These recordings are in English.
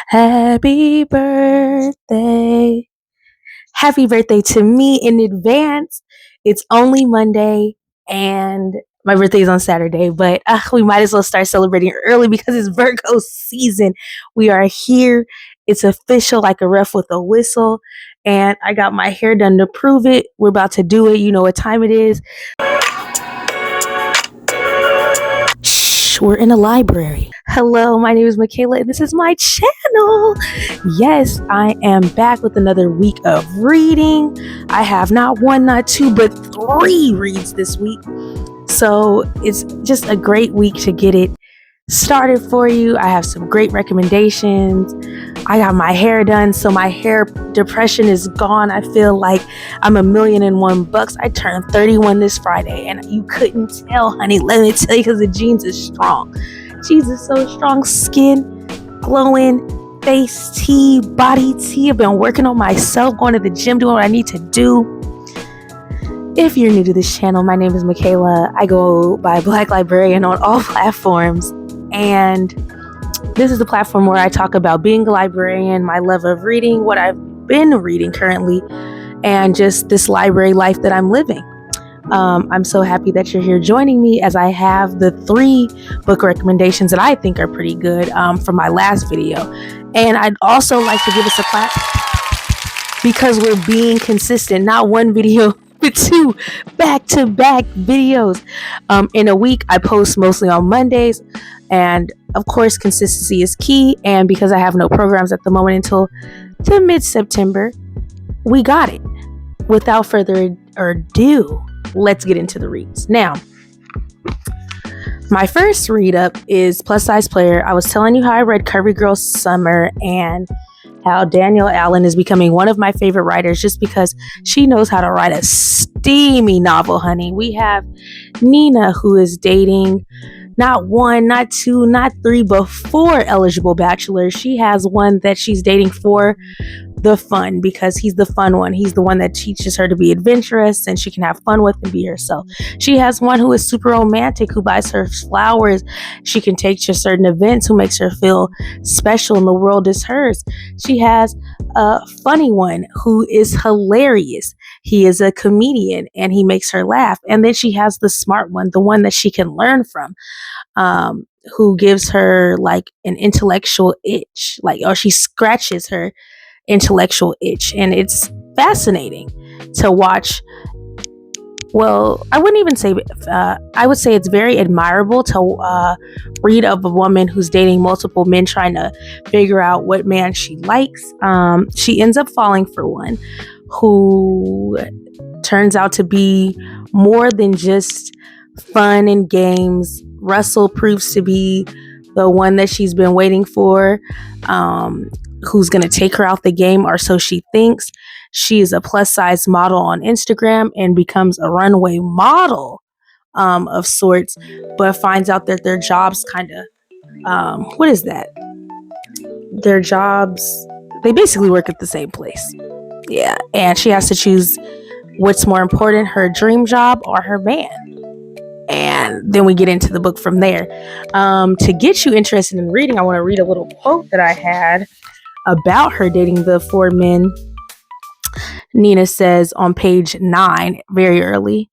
Happy birthday. Happy birthday to me in advance. It's only Monday and my birthday is on Saturday, but we might as well start celebrating early because it's Virgo season. We are here. It's official, like a ref with a whistle. And I got my hair done to prove it. We're about to do it. You know what time it is. Shh, we're in a library. Hello, my name is Michaela, and this is my channel. Yes, I am back with another week of reading. I have not one, not two, but 3 reads this week. So it's just a great week to get it started for you. I have some great recommendations. I got my hair done, so my hair depression is gone. I feel like I'm $1,000,001. I turned 31 this Friday, and you couldn't tell, honey. Let me tell you, because the jeans is strong. Jeans is so strong. Skin glowing, face tea, body tea. I've been working on myself, going to the gym, doing what I need to do. If you're new to this channel, my name is Michaela. I go by Black Librarian on all platforms, and this is the platform where I talk about being a librarian, my love of reading, what I've been reading currently, and just this library life that I'm living. I'm so happy that you're here joining me, as I have the 3 book recommendations that I think are pretty good from my last video. And I'd also like to give us a clap because we're being consistent, not one video, but 2 back-to-back videos in a week. I post mostly on Mondays, and of course consistency is key. And because I have no programs at the moment until to mid-September, we got it. Without further ado, let's get into the reads. Now, my first read up is Plus Size Player. I was telling you how I read Curvy Girl Summer and how Danielle Allen is becoming one of my favorite writers just because she knows how to write a steamy novel, honey. We have Nina, who is dating not 1, not 2, not 3, but 4 eligible bachelors. She has one that she's dating for the fun, because he's the fun one. He's the one that teaches her to be adventurous and she can have fun with and be herself. She has one who is super romantic, who buys her flowers she can take to certain events, who makes her feel special and the world is hers. She has a funny one who is hilarious. He is a comedian and he makes her laugh. And then she has the smart one, the one that she can learn from, who gives her like an intellectual itch, or she scratches her intellectual itch. And it's fascinating to watch. Well, I wouldn't even say, I would say it's very admirable to read of a woman who's dating multiple men, trying to figure out what man she likes. She ends up falling for one who turns out to be more than just fun and games. Russell proves to be the one that she's been waiting for, who's going to take her out the game, or so she thinks. She is a plus size model on Instagram and becomes a runway model of sorts, but finds out that their jobs kind of, what is that? Their jobs, they basically work at the same place. Yeah. And she has to choose what's more important, her dream job or her man. And then we get into the book from there. To get you interested in reading, I want to read a little quote that I had about her dating the 4 men. Nina says on page 9, very early,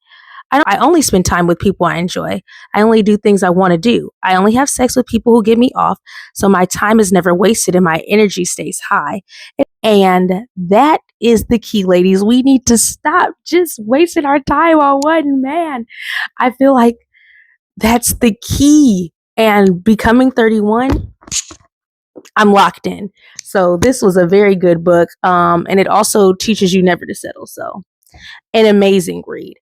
I only spend time with people I enjoy. I only do things I want to do. I only have sex with people who get me off, so my time is never wasted and my energy stays high. And that is the key, ladies. We need to stop just wasting our time on one man. I feel like that's the key. And becoming 31, I'm locked in. So this was a very good book. And it also teaches you never to settle. So an amazing read.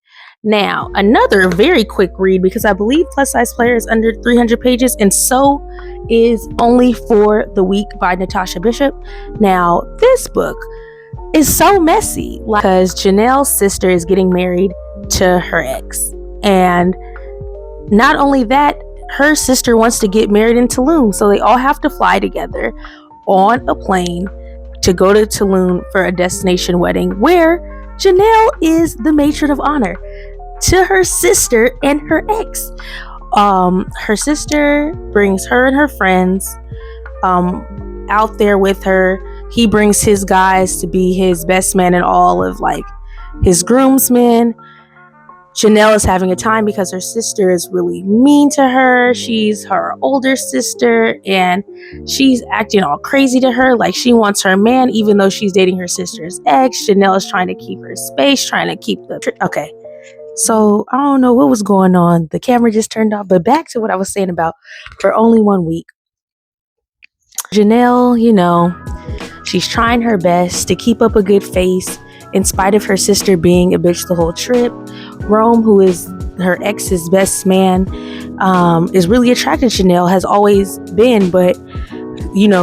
Now, another very quick read, because I believe Plus Size Player is under 300 pages, and so is Only for the Week by Natasha Bishop. Now, this book is so messy because Janelle's sister is getting married to her ex. And not only that, her sister wants to get married in Tulum, so they all have to fly together on a plane to go to Tulum for a destination wedding, where Janelle is the matron of honor to her sister and her ex. Her sister brings her and her friends out there with her. He brings his guys to be his best man and all of like his groomsmen. Janelle is having a time because her sister is really mean to her. She's her older sister and she's acting all crazy to her. Like she wants her man, even though she's dating her sister's ex. Janelle is trying to keep her space, trying to keep the... Okay. So I don't know what was going on. The camera just turned off. But back to what I was saying about for only 1 week. Janelle, she's trying her best to keep up a good face in spite of her sister being a bitch the whole trip. Rome, who is her ex's best man, is really attracted to Janelle, has always been, but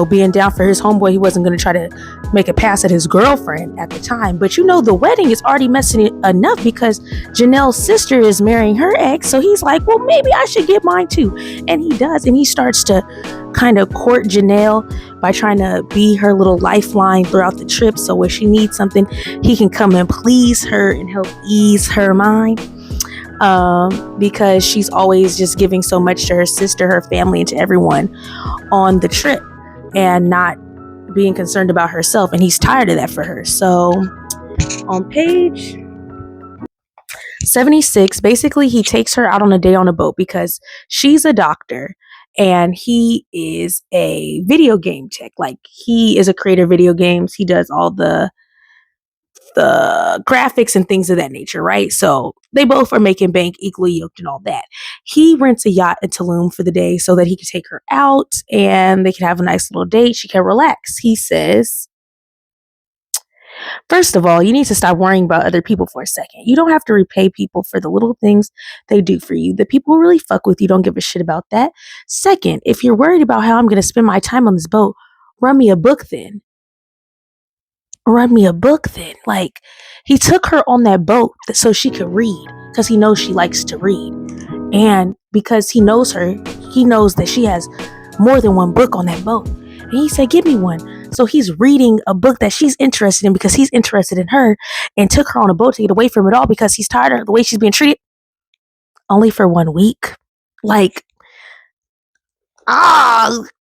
being down for his homeboy, he wasn't going to try to make a pass at his girlfriend at the time. But the wedding is already messing enough because Janelle's sister is marrying her ex. So he's like, well, maybe I should get mine too. And he does. And he starts to kind of court Janelle by trying to be her little lifeline throughout the trip. So when she needs something, he can come and please her and help ease her mind. Because she's always just giving so much to her sister, her family, and to everyone on the trip and not being concerned about herself. And he's tired of that for her. So on page 76, basically he takes her out on a day on a boat because she's a doctor and he is a video game tech. Like he is a creator of video games. He does all the graphics and things of that nature, right? So they both are making bank, equally yoked and all that. He rents a yacht in Tulum for the day so that he can take her out and they can have a nice little date. She can relax. He says, first of all, you need to stop worrying about other people for a second. You don't have to repay people for the little things they do for you. The people who really fuck with you don't give a shit about that. Second, if you're worried about how I'm going to spend my time on this boat, run me a book then. Like, he took her on that boat so she could read because he knows she likes to read. And because he knows her, he knows that she has more than one book on that boat. And he said, give me one. So he's reading a book that she's interested in because he's interested in her and took her on a boat to get away from it all because he's tired of the way she's being treated. Only for 1 week. Like,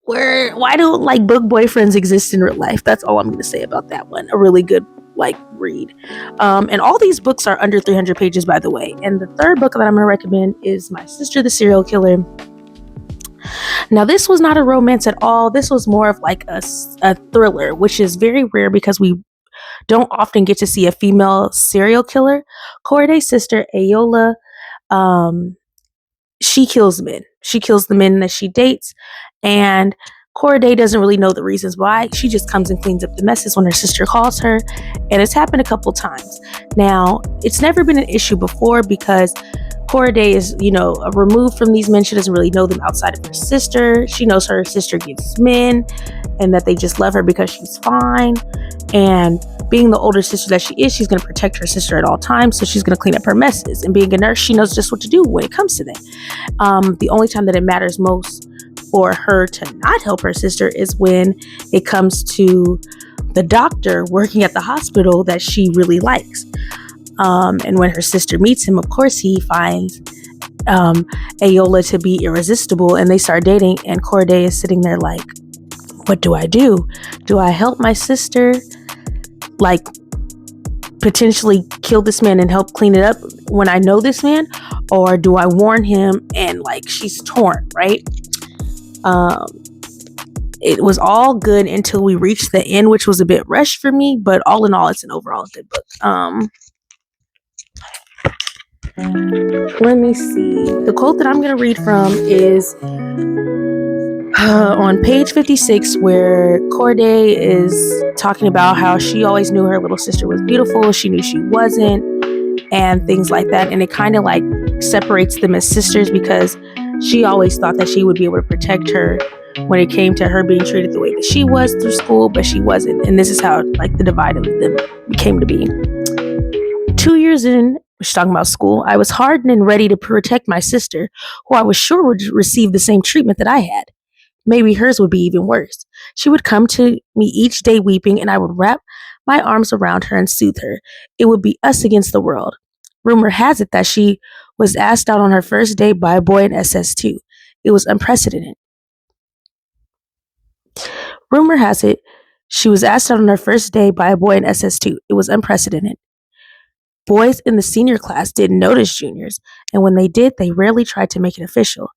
why do like book boyfriends exist in real life? That's all I'm going to say about that one. A really good read. And all these books are under 300 pages, by the way. And the third book that I'm going to recommend is My Sister the Serial Killer. Now, this was not a romance at all. This was more of like a thriller, which is very rare because we don't often get to see a female serial killer. Corday's sister, Ayola, she kills men. She kills the men that she dates. And Corday doesn't really know the reasons why. She just comes and cleans up the messes when her sister calls her. And it's happened a couple times. Now, it's never been an issue before because Corday is, removed from these men. She doesn't really know them outside of her sister. She knows her sister gets men and that they just love her because she's fine. And being the older sister that she is, she's going to protect her sister at all times. So she's going to clean up her messes. And being a nurse, she knows just what to do when it comes to that. The only time that it matters most for her to not help her sister is when it comes to the doctor working at the hospital that she really likes. And when her sister meets him, of course, he finds Ayola to be irresistible and they start dating. And Corday is sitting there like, what do I do? Do I help my sister potentially kill this man and help clean it up when I know this man? Or do I warn him? And she's torn, right? It was all good until we reached the end, which was a bit rushed for me, but all in all, it's an overall good book. Let me see. The quote that I'm going to read from is on page 56, where Corday is talking about how she always knew her little sister was beautiful. She knew she wasn't, and things like that. And it kind of separates them as sisters because she always thought that she would be able to protect her when it came to her being treated the way that she was through school, but she wasn't. And this is how the divide of them came to be. 2 years in, she's talking about school, I was hardened and ready to protect my sister, who I was sure would receive the same treatment that I had. Maybe hers would be even worse. She would come to me each day weeping, and I would wrap my arms around her and soothe her. It would be us against the world. Rumor has it that she was asked out on her first date by a boy in SS2. It was unprecedented. Rumor has it, she was asked out on her first day by a boy in SS2. It was unprecedented. Boys in the senior class didn't notice juniors, and when they did, they rarely tried to make it official.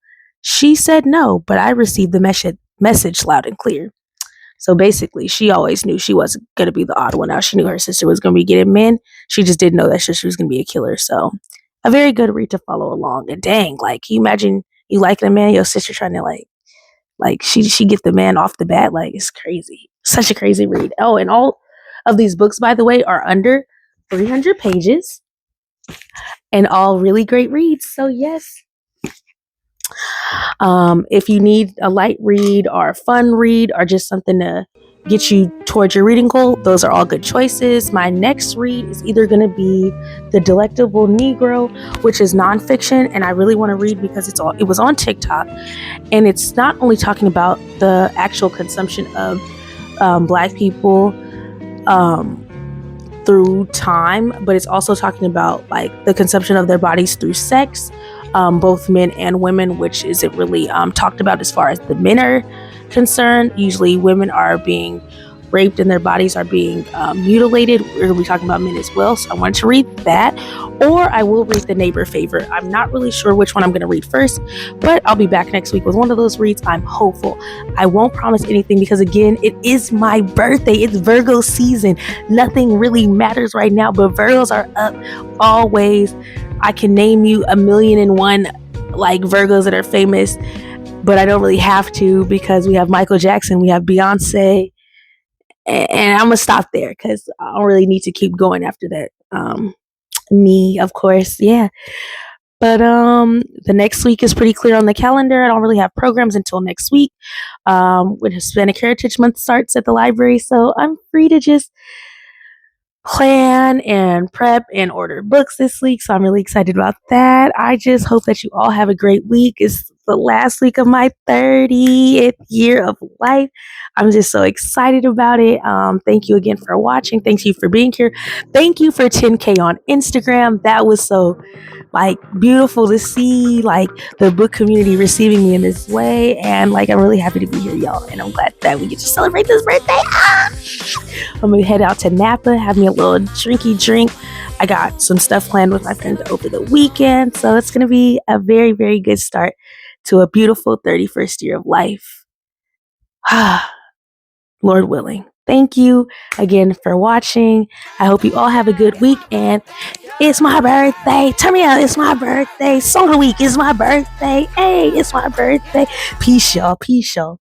She said no, but I received the message loud and clear. So basically, she always knew she wasn't going to be the odd one out. She knew her sister was going to be getting men. She just didn't know that she was going to be a killer. So a very good read to follow along. And dang, like, can you imagine you liking a man, your sister trying to like she get the man off the bat? Like, it's crazy. Such a crazy read. Oh, and all of these books, by the way, are under 300 pages and all really great reads. So yes, if you need a light read or a fun read or just something to get you towards your reading goal, those are all good choices. My next read is either going to be The Delectable Negro, which is nonfiction, and I really want to read because it was on TikTok, and it's not only talking about the actual consumption of Black people through time, but it's also talking about like the consumption of their bodies through sex, both men and women, which isn't really talked about as far as the men are concerned. Usually women are being raped and their bodies are being mutilated. We're going to be talking about men as well. So I wanted to read that, or I will read The Neighbor Favor. I'm not really sure which one I'm going to read first, but I'll be back next week with one of those reads. I'm hopeful. I won't promise anything because, again, it is my birthday. It's Virgo season. Nothing really matters right now, but Virgos are up always. I can name you 1,000,001 like Virgos that are famous, but I don't really have to because we have Michael Jackson, we have Beyonce, and I'm gonna stop there because I don't really need to keep going after that. Me, of course, yeah. But the next week is pretty clear on the calendar. I don't really have programs until next week. When Hispanic Heritage Month starts at the library, so I'm free to just plan and prep and order books this week. So I'm really excited about that. I just hope that you all have a great week. It's the last week of my 30th year of life. I'm just so excited about it. Thank you again for watching. Thank you for being here. Thank you for 10K on Instagram. That was so like beautiful to see like the book community receiving me in this way, and like I'm really happy to be here, y'all, and I'm glad that we get to celebrate this birthday. I'm gonna head out to Napa, have me a little drinky drink. I got some stuff planned with my friends over the weekend, so it's gonna be a very, very good start to a beautiful 31st year of life. Lord willing. Thank you again for watching. I hope you all have a good week, and it's my birthday. Turn me out. It's my birthday. Song of the week. It's my birthday. Hey, it's my birthday. Peace, y'all. Peace, y'all.